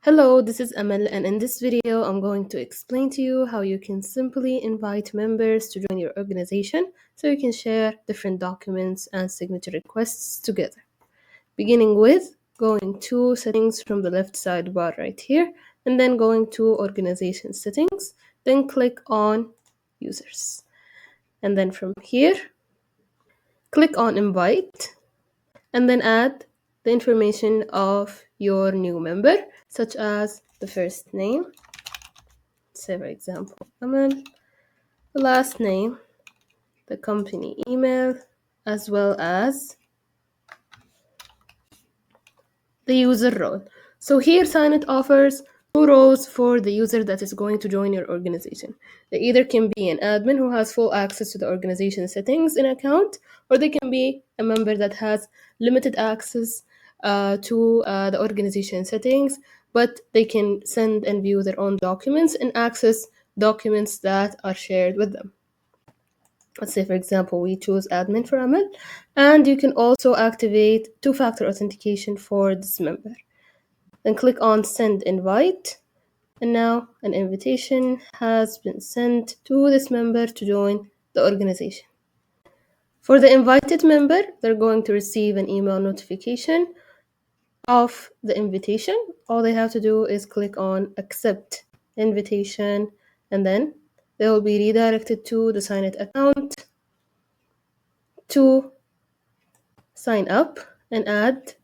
Hello, this is Amal, and in this video, I'm going to explain to you how you can simply invite members to join your organization so you can share different documents and signature requests together. Beginning with going to settings from the left sidebar right here, and then going to organization settings, then click on users. And then from here, click on invite, and then add the information of your new member, such as the first name, say for example, Amal, the last name, the company email, as well as the user role. So here Signet offers two roles for the user that is going to join your organization. They either can be an admin who has full access to the organization settings in account, or they can be a member that has limited access to the organization settings, but they can send and view their own documents and access documents that are shared with them. Let's say, for example, we choose admin for Amal, and you can also activate two-factor authentication for this member. Then click on send invite, and now an invitation has been sent to this member to join the organization. For the invited member, they're going to receive an email notification of the invitation. All they have to do is click on accept invitation, and then they will be redirected to the Signet account to sign up and add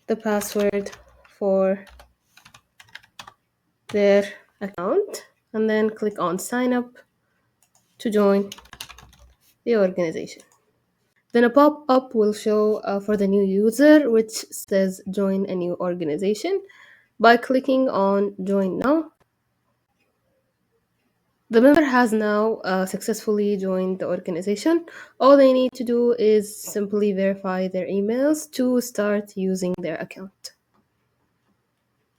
the password for their account, and then click on sign up to join the organization. Then a pop-up will show for the new user, which says join a new organization. By clicking on join now, the member has now successfully joined the organization. All they need to do is simply verify their emails to start using their account.